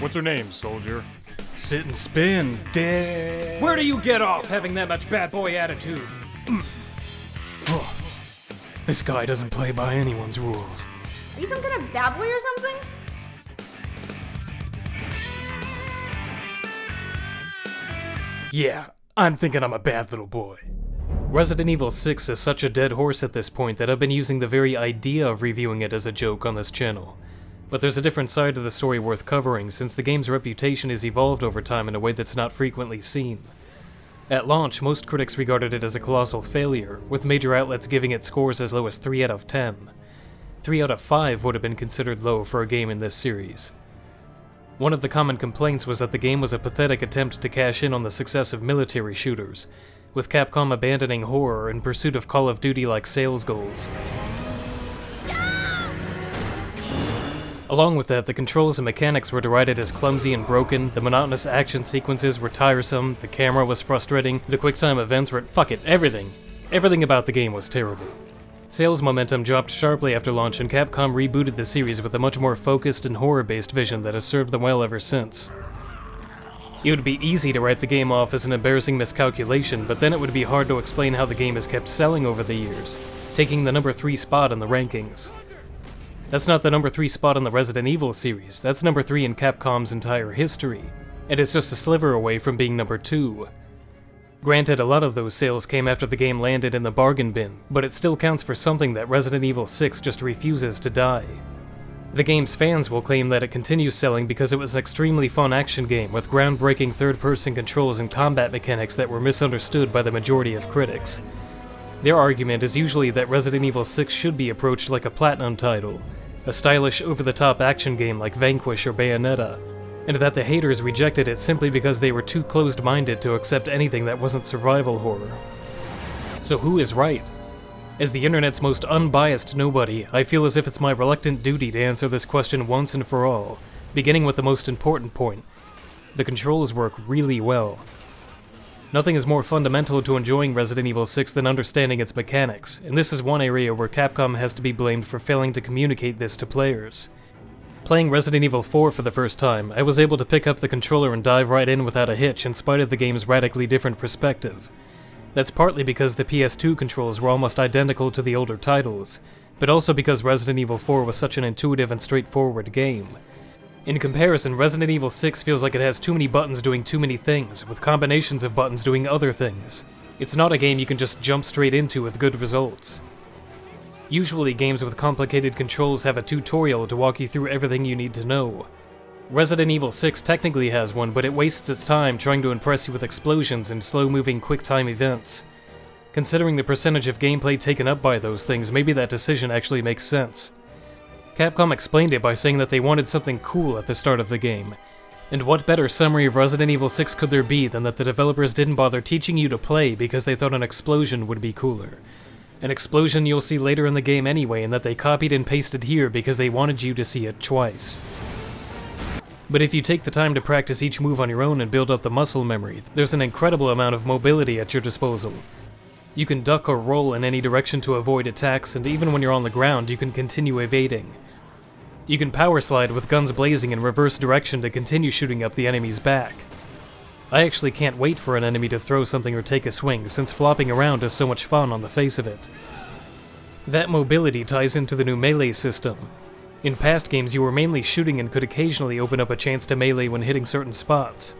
What's her name, soldier? Sit and spin, dead. Where do you get off having that much bad boy attitude? Oh, this guy doesn't play by anyone's rules. Are you some kind of bad boy or something? Yeah, I'm thinking I'm a bad little boy. Resident Evil 6 is such a dead horse at this point that I've been using the very idea of reviewing it as a joke on this channel. But there's a different side to the story worth covering, since the game's reputation has evolved over time in a way that's not frequently seen. At launch, most critics regarded it as a colossal failure, with major outlets giving it scores as low as 3 out of 10. 3 out of 5 would have been considered low for a game in this series. One of the common complaints was that the game was a pathetic attempt to cash in on the success of military shooters, with Capcom abandoning horror in pursuit of Call of Duty-like sales goals. Along with that, the controls and mechanics were derided as clumsy and broken, the monotonous action sequences were tiresome, the camera was frustrating, the quick-time events were— fuck it, everything. Everything about the game was terrible. Sales momentum dropped sharply after launch, and Capcom rebooted the series with a much more focused and horror-based vision that has served them well ever since. It would be easy to write the game off as an embarrassing miscalculation, but then it would be hard to explain how the game has kept selling over the years, taking the number 3 spot in the rankings. That's not the number 3 spot in the Resident Evil series, that's number 3 in Capcom's entire history, and it's just a sliver away from being number 2. Granted, a lot of those sales came after the game landed in the bargain bin, but it still counts for something that Resident Evil 6 just refuses to die. The game's fans will claim that it continues selling because it was an extremely fun action game with groundbreaking third-person controls and combat mechanics that were misunderstood by the majority of critics. Their argument is usually that Resident Evil 6 should be approached like a Platinum title, a stylish, over-the-top action game like Vanquish or Bayonetta, and that the haters rejected it simply because they were too closed-minded to accept anything that wasn't survival horror. So who is right? As the internet's most unbiased nobody, I feel as if it's my reluctant duty to answer this question once and for all, beginning with the most important point. The controls work really well. Nothing is more fundamental to enjoying Resident Evil 6 than understanding its mechanics, and this is one area where Capcom has to be blamed for failing to communicate this to players. Playing Resident Evil 4 for the first time, I was able to pick up the controller and dive right in without a hitch in spite of the game's radically different perspective. That's partly because the PS2 controls were almost identical to the older titles, but also because Resident Evil 4 was such an intuitive and straightforward game. In comparison, Resident Evil 6 feels like it has too many buttons doing too many things, with combinations of buttons doing other things. It's not a game you can just jump straight into with good results. Usually, games with complicated controls have a tutorial to walk you through everything you need to know. Resident Evil 6 technically has one, but it wastes its time trying to impress you with explosions and slow-moving quick-time events. Considering the percentage of gameplay taken up by those things, maybe that decision actually makes sense. Capcom explained it by saying that they wanted something cool at the start of the game. And what better summary of Resident Evil 6 could there be than that the developers didn't bother teaching you to play because they thought an explosion would be cooler. An explosion you'll see later in the game anyway, and that they copied and pasted here because they wanted you to see it twice. But if you take the time to practice each move on your own and build up the muscle memory, there's an incredible amount of mobility at your disposal. You can duck or roll in any direction to avoid attacks, and even when you're on the ground, you can continue evading. You can power slide with guns blazing in reverse direction to continue shooting up the enemy's back. I actually can't wait for an enemy to throw something or take a swing, since flopping around is so much fun on the face of it. That mobility ties into the new melee system. In past games, you were mainly shooting and could occasionally open up a chance to melee when hitting certain spots.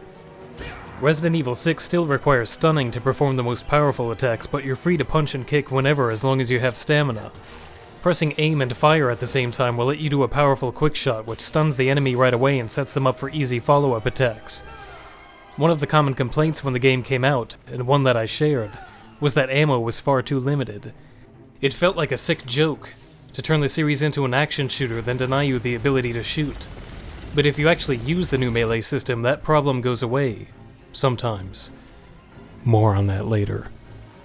Resident Evil 6 still requires stunning to perform the most powerful attacks, but you're free to punch and kick whenever as long as you have stamina. Pressing aim and fire at the same time will let you do a powerful quick shot which stuns the enemy right away and sets them up for easy follow-up attacks. One of the common complaints when the game came out, and one that I shared, was that ammo was far too limited. It felt like a sick joke to turn the series into an action shooter then deny you the ability to shoot. But if you actually use the new melee system, that problem goes away. Sometimes. More on that later.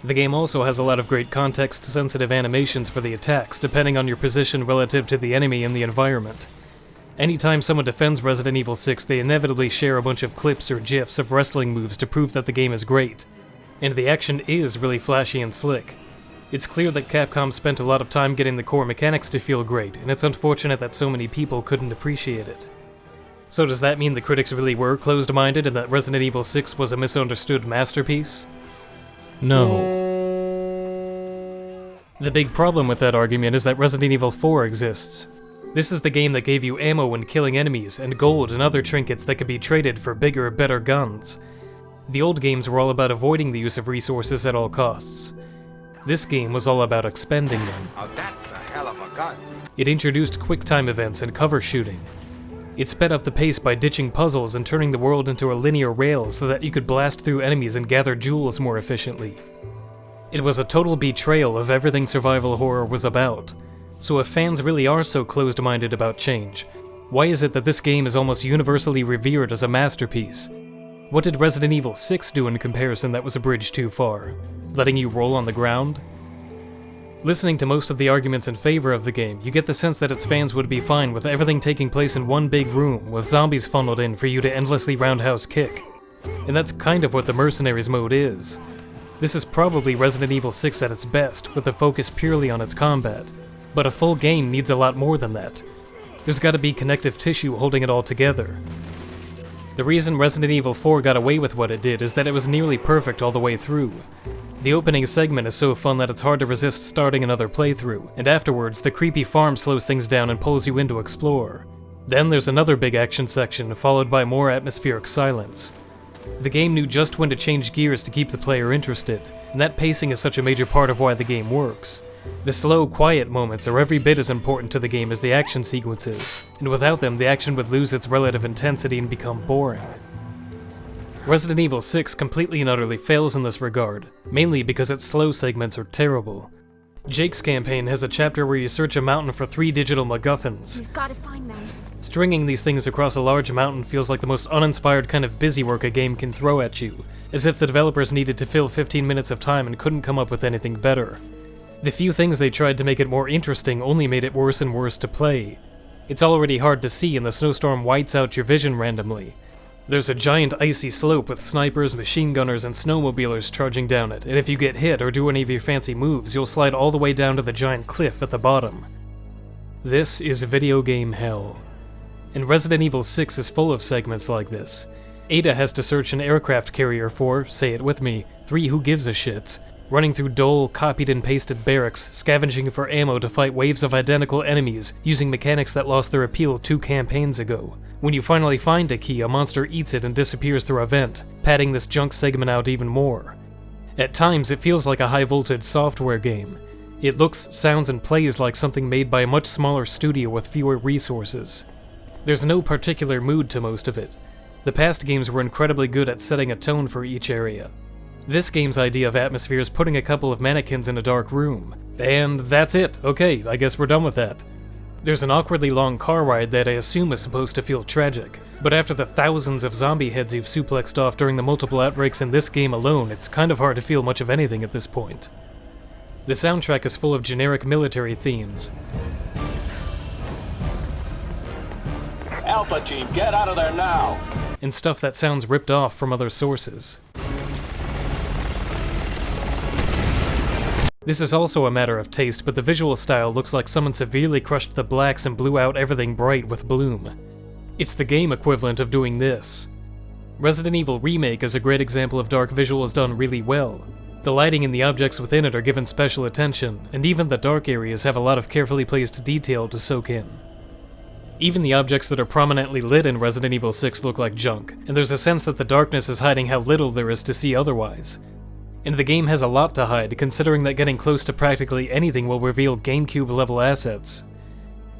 The game also has a lot of great context-sensitive animations for the attacks, depending on your position relative to the enemy and the environment. Anytime someone defends Resident Evil 6, they inevitably share a bunch of clips or gifs of wrestling moves to prove that the game is great. And the action is really flashy and slick. It's clear that Capcom spent a lot of time getting the core mechanics to feel great, and it's unfortunate that so many people couldn't appreciate it. So does that mean the critics really were closed-minded and that Resident Evil 6 was a misunderstood masterpiece? No. The big problem with that argument is that Resident Evil 4 exists. This is the game that gave you ammo when killing enemies, and gold and other trinkets that could be traded for bigger, better guns. The old games were all about avoiding the use of resources at all costs. This game was all about expending them. Oh, that's a hell of a gun. It introduced quick-time events and cover shooting. It sped up the pace by ditching puzzles and turning the world into a linear rail so that you could blast through enemies and gather jewels more efficiently. It was a total betrayal of everything survival horror was about. So if fans really are so closed-minded about change, why is it that this game is almost universally revered as a masterpiece? What did Resident Evil 6 do in comparison that was a bridge too far? Letting you roll on the ground? Listening to most of the arguments in favor of the game, you get the sense that its fans would be fine with everything taking place in one big room, with zombies funneled in for you to endlessly roundhouse kick. And that's kind of what the Mercenaries mode is. This is probably Resident Evil 6 at its best, with a focus purely on its combat. But a full game needs a lot more than that. There's gotta be connective tissue holding it all together. The reason Resident Evil 4 got away with what it did is that it was nearly perfect all the way through. The opening segment is so fun that it's hard to resist starting another playthrough, and afterwards the creepy farm slows things down and pulls you in to explore. Then there's another big action section, followed by more atmospheric silence. The game knew just when to change gears to keep the player interested, and that pacing is such a major part of why the game works. The slow, quiet moments are every bit as important to the game as the action sequences, and without them the action would lose its relative intensity and become boring. Resident Evil 6 completely and utterly fails in this regard, mainly because its slow segments are terrible. Jake's campaign has a chapter where you search a mountain for 3 digital MacGuffins. You've got to find them. Stringing these things across a large mountain feels like the most uninspired kind of busywork a game can throw at you, as if the developers needed to fill 15 minutes of time and couldn't come up with anything better. The few things they tried to make it more interesting only made it worse and worse to play. It's already hard to see and the snowstorm whites out your vision randomly. There's a giant icy slope with snipers, machine gunners, and snowmobilers charging down it, and if you get hit or do any of your fancy moves, you'll slide all the way down to the giant cliff at the bottom. This is video game hell. And Resident Evil 6 is full of segments like this. Ada has to search an aircraft carrier for, say it with me, 3 who gives a shits, running through dull, copied and pasted barracks, scavenging for ammo to fight waves of identical enemies, using mechanics that lost their appeal 2 campaigns ago. When you finally find a key, a monster eats it and disappears through a vent, padding this junk segment out even more. At times, it feels like a high-voltage software game. It looks, sounds, and plays like something made by a much smaller studio with fewer resources. There's no particular mood to most of it. The past games were incredibly good at setting a tone for each area. This game's idea of atmosphere is putting a couple of mannequins in a dark room. And that's it. Okay, I guess we're done with that. There's an awkwardly long car ride that I assume is supposed to feel tragic, but after the thousands of zombie heads you've suplexed off during the multiple outbreaks in this game alone, it's kind of hard to feel much of anything at this point. The soundtrack is full of generic military themes. Alpha Team, get out of there now! And stuff that sounds ripped off from other sources. This is also a matter of taste, but the visual style looks like someone severely crushed the blacks and blew out everything bright with bloom. It's the game equivalent of doing this. Resident Evil Remake is a great example of dark visuals done really well. The lighting and the objects within it are given special attention, and even the dark areas have a lot of carefully placed detail to soak in. Even the objects that are prominently lit in Resident Evil 6 look like junk, and there's a sense that the darkness is hiding how little there is to see otherwise. And the game has a lot to hide, considering that getting close to practically anything will reveal GameCube-level assets.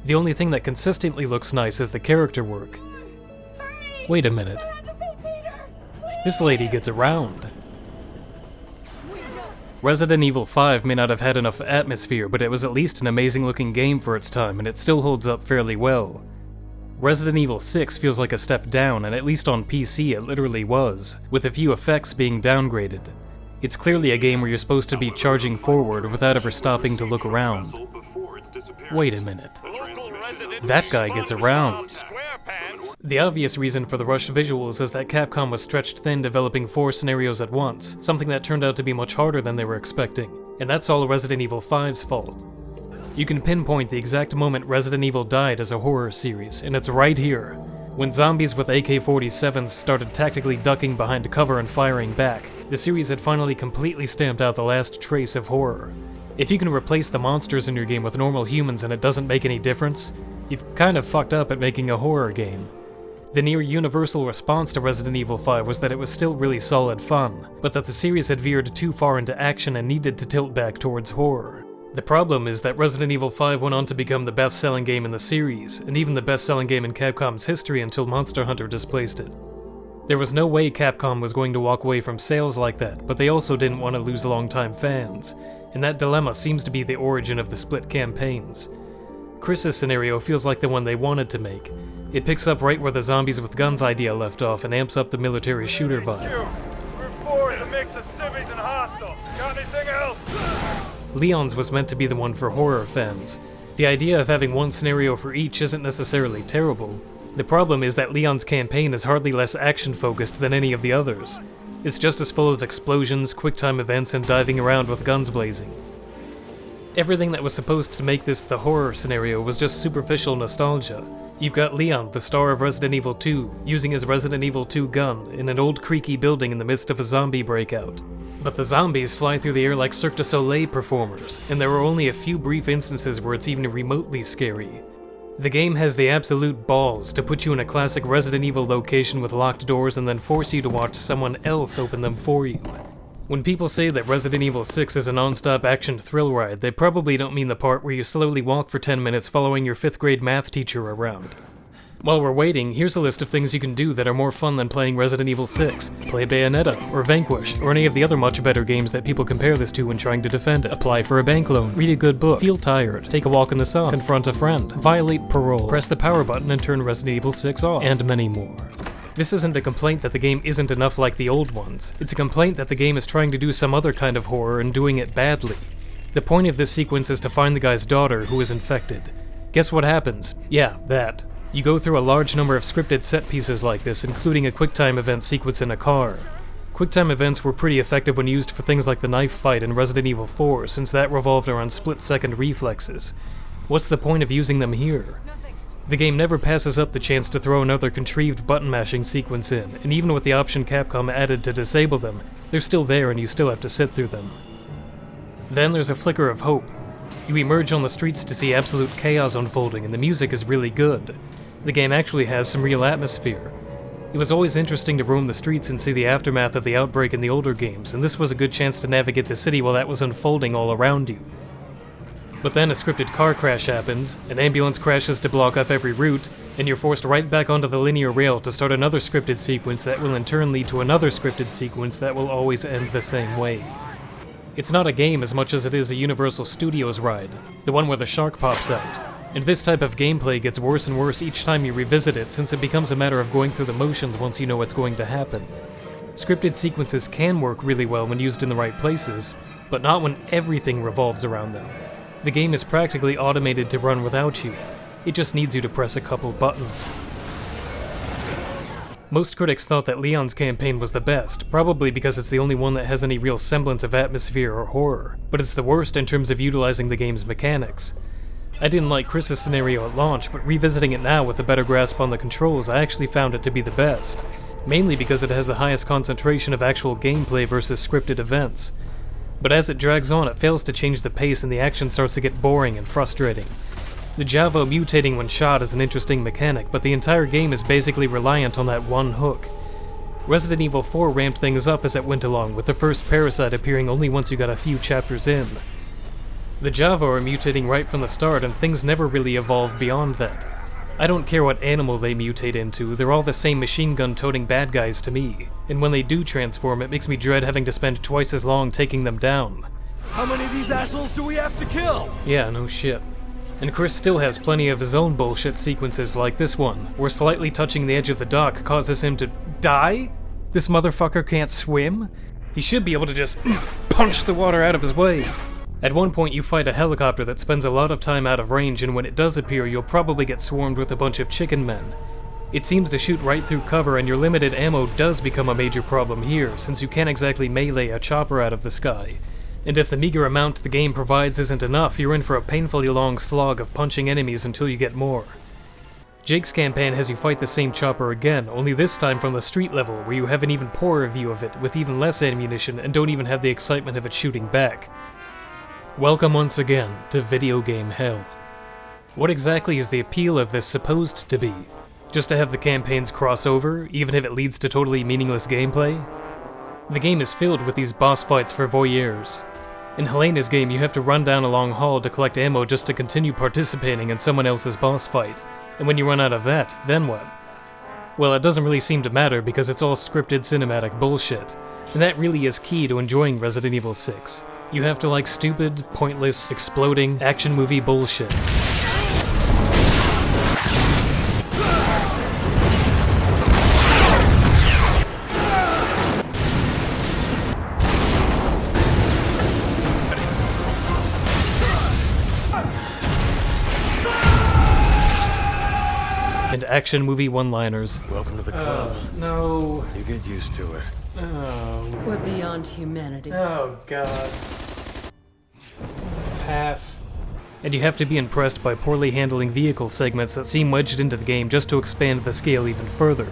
The only thing that consistently looks nice is the character work. Wait a minute. This lady gets around. Resident Evil 5 may not have had enough atmosphere, but it was at least an amazing-looking game for its time, and it still holds up fairly well. Resident Evil 6 feels like a step down, and at least on PC it literally was, with a few effects being downgraded. It's clearly a game where you're supposed to be charging forward without ever stopping to look around. Wait a minute. That guy gets around. The obvious reason for the rushed visuals is that Capcom was stretched thin developing 4 scenarios at once, something that turned out to be much harder than they were expecting, and that's all Resident Evil 5's fault. You can pinpoint the exact moment Resident Evil died as a horror series, and it's right here. When zombies with AK-47s started tactically ducking behind cover and firing back, the series had finally completely stamped out the last trace of horror. If you can replace the monsters in your game with normal humans and it doesn't make any difference, you've kind of fucked up at making a horror game. The near universal response to Resident Evil 5 was that it was still really solid fun, but that the series had veered too far into action and needed to tilt back towards horror. The problem is that Resident Evil 5 went on to become the best-selling game in the series, and even the best-selling game in Capcom's history until Monster Hunter displaced it. There was no way Capcom was going to walk away from sales like that, but they also didn't want to lose longtime fans, and that dilemma seems to be the origin of the split campaigns. Chris's scenario feels like the one they wanted to make. It picks up right where the zombies with guns idea left off and amps up the military shooter vibe. Group 4 is a mix of civvies and hostiles. Got anything else? Leon's was meant to be the one for horror fans. The idea of having one scenario for each isn't necessarily terrible. The problem is that Leon's campaign is hardly less action-focused than any of the others. It's just as full of explosions, quick-time events, and diving around with guns blazing. Everything that was supposed to make this the horror scenario was just superficial nostalgia. You've got Leon, the star of Resident Evil 2, using his Resident Evil 2 gun in an old creaky building in the midst of a zombie breakout. But the zombies fly through the air like Cirque du Soleil performers, and there are only a few brief instances where it's even remotely scary. The game has the absolute balls to put you in a classic Resident Evil location with locked doors and then force you to watch someone else open them for you. When people say that Resident Evil 6 is a non-stop action thrill ride, they probably don't mean the part where you slowly walk for 10 minutes following your 5th grade math teacher around. While we're waiting, here's a list of things you can do that are more fun than playing Resident Evil 6. Play Bayonetta, or Vanquish, or any of the other much better games that people compare this to when trying to defend it. Apply for a bank loan, read a good book, feel tired, take a walk in the sun, confront a friend, violate parole, press the power button and turn Resident Evil 6 off, and many more. This isn't a complaint that the game isn't enough like the old ones. It's a complaint that the game is trying to do some other kind of horror and doing it badly. The point of this sequence is to find the guy's daughter who is infected. Guess what happens? Yeah, that. You go through a large number of scripted set pieces like this, including a QuickTime event sequence in a car. QuickTime events were pretty effective when used for things like the knife fight in Resident Evil 4, since that revolved around split-second reflexes. What's the point of using them here? The game never passes up the chance to throw another contrived button-mashing sequence in, and even with the option Capcom added to disable them, they're still there and you still have to sit through them. Then there's a flicker of hope. You emerge on the streets to see absolute chaos unfolding, and the music is really good. The game actually has some real atmosphere. It was always interesting to roam the streets and see the aftermath of the outbreak in the older games, and this was a good chance to navigate the city while that was unfolding all around you. But then a scripted car crash happens, an ambulance crashes to block off every route, and you're forced right back onto the linear rail to start another scripted sequence that will in turn lead to another scripted sequence that will always end the same way. It's not a game as much as it is a Universal Studios ride, the one where the shark pops out. And this type of gameplay gets worse and worse each time you revisit it, since it becomes a matter of going through the motions once you know what's going to happen. Scripted sequences can work really well when used in the right places, but not when everything revolves around them. The game is practically automated to run without you. It just needs you to press a couple buttons. Most critics thought that Leon's campaign was the best, probably because it's the only one that has any real semblance of atmosphere or horror, but it's the worst in terms of utilizing the game's mechanics. I didn't like Chris's scenario at launch, but revisiting it now with a better grasp on the controls, I actually found it to be the best, mainly because it has the highest concentration of actual gameplay versus scripted events. But as it drags on, it fails to change the pace and the action starts to get boring and frustrating. The Javo mutating when shot is an interesting mechanic, but the entire game is basically reliant on that one hook. Resident Evil 4 ramped things up as it went along, with the first parasite appearing only once you got a few chapters in. The Javo are mutating right from the start, and things never really evolve beyond that. I don't care what animal they mutate into, they're all the same machine gun-toting bad guys to me, and when they do transform, it makes me dread having to spend twice as long taking them down. How many of these assholes do we have to kill? Yeah, no shit. And Chris still has plenty of his own bullshit sequences like this one, where slightly touching the edge of the dock causes him to die? This motherfucker can't swim? He should be able to just punch the water out of his way. At one point you fight a helicopter that spends a lot of time out of range, and when it does appear you'll probably get swarmed with a bunch of chicken men. It seems to shoot right through cover, and your limited ammo does become a major problem here, since you can't exactly melee a chopper out of the sky. And if the meager amount the game provides isn't enough, you're in for a painfully long slog of punching enemies until you get more. Jake's campaign has you fight the same chopper again, only this time from the street level, where you have an even poorer view of it, with even less ammunition and don't even have the excitement of it shooting back. Welcome once again to video game hell. What exactly is the appeal of this supposed to be? Just to have the campaigns cross over, even if it leads to totally meaningless gameplay? The game is filled with these boss fights for voyeurs. In Helena's game, you have to run down a long hall to collect ammo just to continue participating in someone else's boss fight. And when you run out of that, then what? Well, it doesn't really seem to matter because it's all scripted cinematic bullshit. And that really is key to enjoying Resident Evil 6. You have to like stupid, pointless, exploding, action movie bullshit. And action movie one-liners. Welcome to the club. No. You get used to it. Oh. We're beyond humanity. Oh, God. Pass. And you have to be impressed by poorly handling vehicle segments that seem wedged into the game just to expand the scale even further.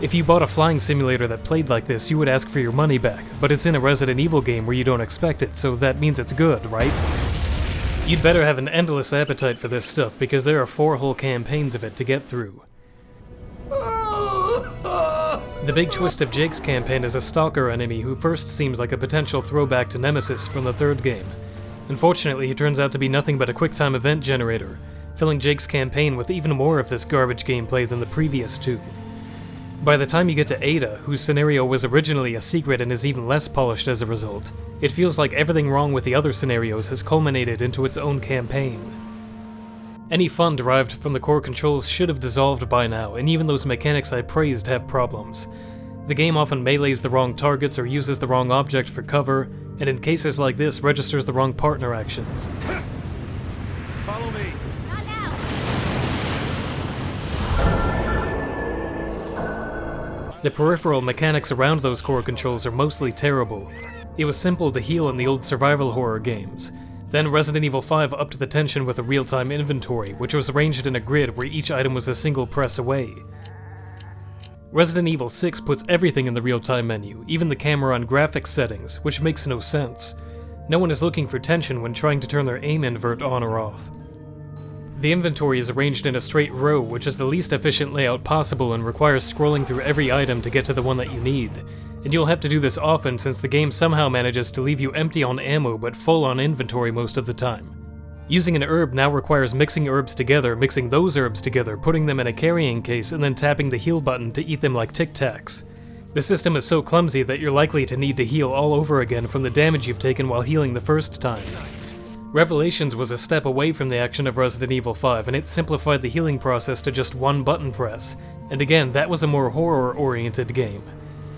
If you bought a flying simulator that played like this, you would ask for your money back, but it's in a Resident Evil game where you don't expect it, so that means it's good, right? You'd better have an endless appetite for this stuff, because there are 4 whole campaigns of it to get through. The big twist of Jake's campaign is a stalker enemy who first seems like a potential throwback to Nemesis from the 3rd game. Unfortunately, he turns out to be nothing but a QuickTime event generator, filling Jake's campaign with even more of this garbage gameplay than the previous 2. By the time you get to Ada, whose scenario was originally a secret and is even less polished as a result, it feels like everything wrong with the other scenarios has culminated into its own campaign. Any fun derived from the core controls should have dissolved by now, and even those mechanics I praised have problems. The game often melees the wrong targets or uses the wrong object for cover, and in cases like this registers the wrong partner actions. Follow me. Not now. The peripheral mechanics around those core controls are mostly terrible. It was simple to heal in the old survival horror games. Then Resident Evil 5 upped the tension with a real-time inventory, which was arranged in a grid where each item was a single press away. Resident Evil 6 puts everything in the real-time menu, even the camera and graphics settings, which makes no sense. No one is looking for tension when trying to turn their aim invert on or off. The inventory is arranged in a straight row, which is the least efficient layout possible and requires scrolling through every item to get to the one that you need. And you'll have to do this often since the game somehow manages to leave you empty on ammo but full on inventory most of the time. Using an herb now requires mixing herbs together, mixing those herbs together, putting them in a carrying case, and then tapping the heal button to eat them like Tic Tacs. The system is so clumsy that you're likely to need to heal all over again from the damage you've taken while healing the first time. Revelations was a step away from the action of Resident Evil 5, and it simplified the healing process to just one button press. And again, that was a more horror-oriented game.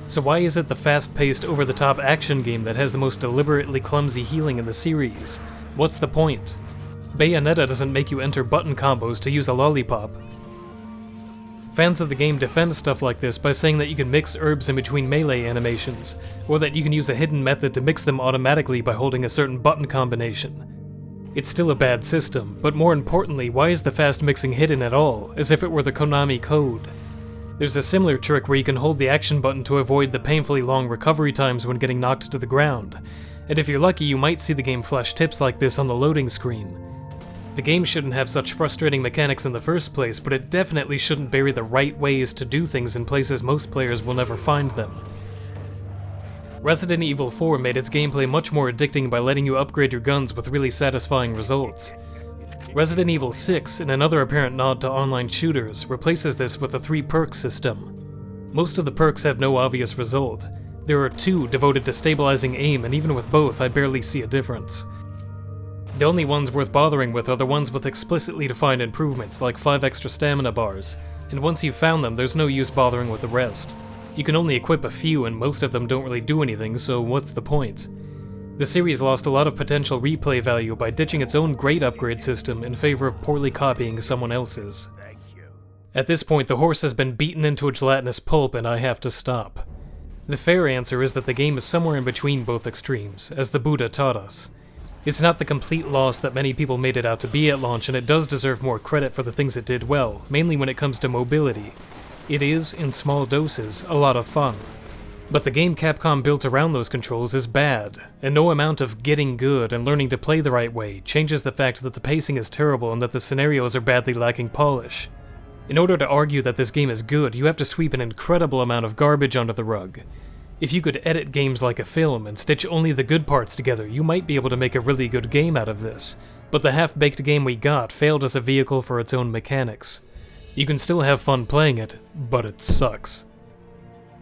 So why is it the fast-paced, over-the-top action game that has the most deliberately clumsy healing in the series? What's the point? Bayonetta doesn't make you enter button combos to use a lollipop. Fans of the game defend stuff like this by saying that you can mix herbs in between melee animations, or that you can use a hidden method to mix them automatically by holding a certain button combination. It's still a bad system, but more importantly, why is the fast mixing hidden at all, as if it were the Konami code? There's a similar trick where you can hold the action button to avoid the painfully long recovery times when getting knocked to the ground, and if you're lucky you might see the game flash tips like this on the loading screen. The game shouldn't have such frustrating mechanics in the first place, but it definitely shouldn't bury the right ways to do things in places most players will never find them. Resident Evil 4 made its gameplay much more addicting by letting you upgrade your guns with really satisfying results. Resident Evil 6, in another apparent nod to online shooters, replaces this with a 3-perk system. Most of the perks have no obvious result. There are 2 devoted to stabilizing aim, and even with both, I barely see a difference. The only ones worth bothering with are the ones with explicitly defined improvements, like 5 extra stamina bars, and once you've found them, there's no use bothering with the rest. You can only equip a few, and most of them don't really do anything, so what's the point? The series lost a lot of potential replay value by ditching its own great upgrade system in favor of poorly copying someone else's. At this point, the horse has been beaten into a gelatinous pulp and I have to stop. The fair answer is that the game is somewhere in between both extremes, as the Buddha taught us. It's not the complete loss that many people made it out to be at launch, and it does deserve more credit for the things it did well, mainly when it comes to mobility. It is, in small doses, a lot of fun. But the game Capcom built around those controls is bad, and no amount of getting good and learning to play the right way changes the fact that the pacing is terrible and that the scenarios are badly lacking polish. In order to argue that this game is good, you have to sweep an incredible amount of garbage under the rug. If you could edit games like a film and stitch only the good parts together, you might be able to make a really good game out of this, but the half-baked game we got failed as a vehicle for its own mechanics. You can still have fun playing it, but it sucks.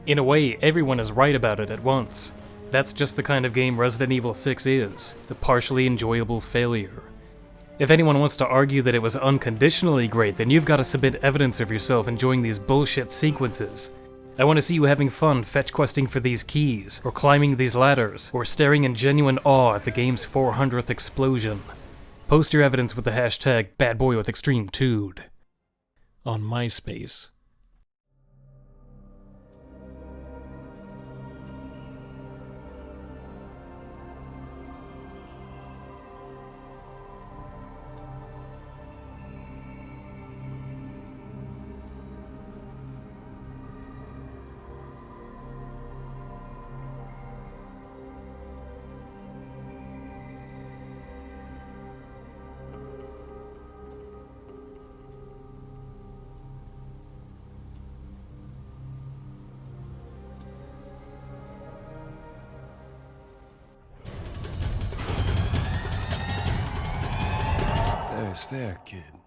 In a way, everyone is right about it at once. That's just the kind of game Resident Evil 6 is, a partially enjoyable failure. If anyone wants to argue that it was unconditionally great, then you've got to submit evidence of yourself enjoying these bullshit sequences. I want to see you having fun fetch questing for these keys, or climbing these ladders, or staring in genuine awe at the game's 400th explosion. Post your evidence with the hashtag #BadBoyWithExtremeTude on MySpace. Fair is fair, kid.